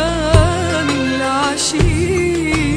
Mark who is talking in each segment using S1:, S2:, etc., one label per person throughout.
S1: أسامي العاشقين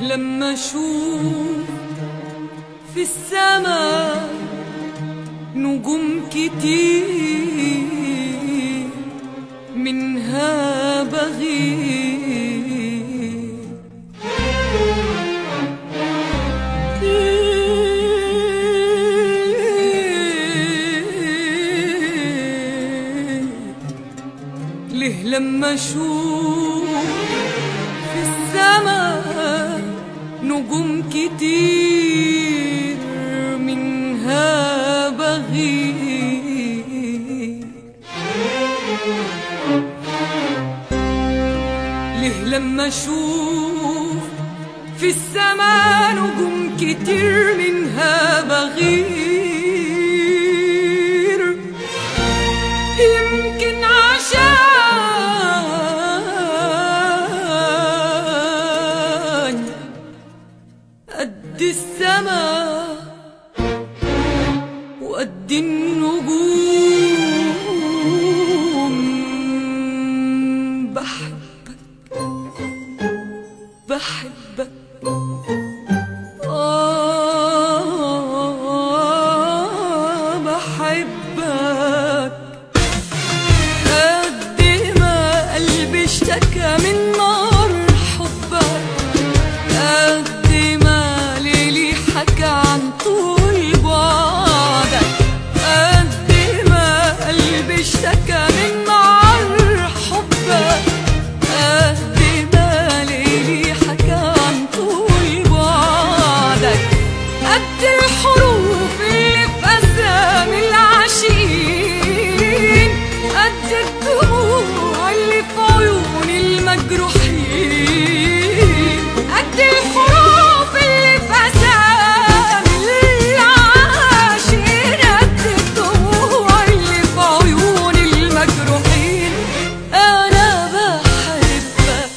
S1: لما اشوف في السماء نجوم كتير منها بغيب، ليه لما اشوف في السماء نجوم كتير منها بغيب، ليه لما اشوف في السماء نجوم كتير منها بغير، يمكن عشان قد السماء وقد النجوم بحبك بحبك بحبك قد ما قلبي اشتكى من نار حبك، قد ما ليلي حكى عن طول بعدك، قد ما قلبي اشتكى من نار حبك، قد ما ليلي حكى عن طول بعدك، قد الحروف اللي في أسامي العاشقين، قد الدموع اللي في عيون المجروحين، قد الحروف اللي في أسامي العاشقين، قد الدموع اللي في عيون المجروحين. أنا بحبك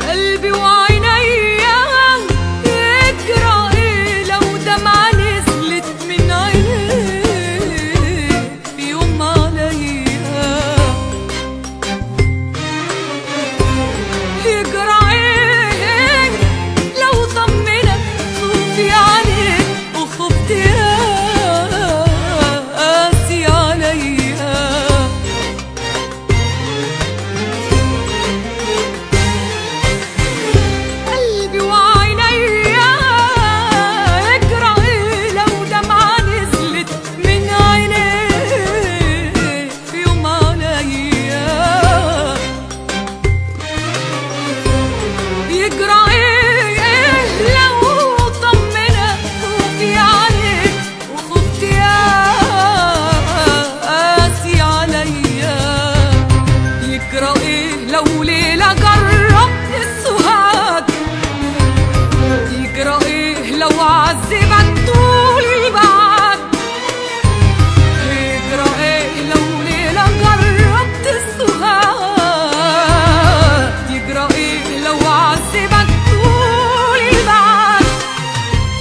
S1: قلبي وعينيا، يجرى ايه لو دمعة نزلت من عينيك في يوم عليا، يجرى ايه لو طمنك خوفي عليك وخفت قاسي عليا، قلبي وعينيا، يجرى ايه لو دمعة نزلت من عينيك في يوم عليا، يجرى ايه لو طمنك خوفي عليك وخفت قاسي عليا، يجرى ايه لو ليلة جربت السهاد، يجرى ايه لو عذبك طول بعد، يجرى ايه لو ليلة جربت السهاد، يجرى ايه لو عذبك طول بعد،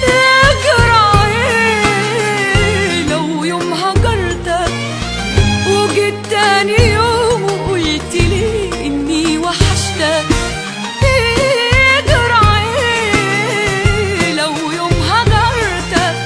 S1: يجرى ايه لو يوم هجرتك وجيت تاني يوم وقلت لي اني وحشتك، يجرى ايه لو يوم هجرتك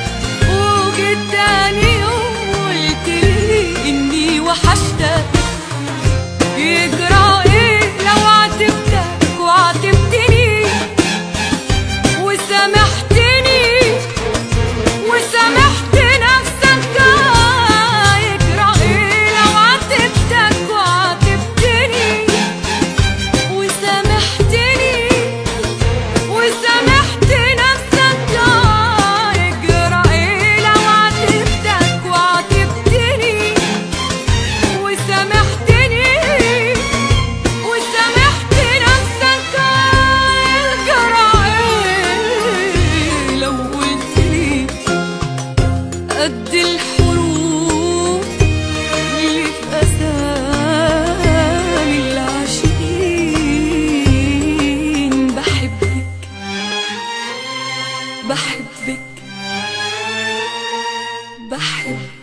S1: قد الحروف اللي في أسامي العاشقين. بحبك بحبك بحبك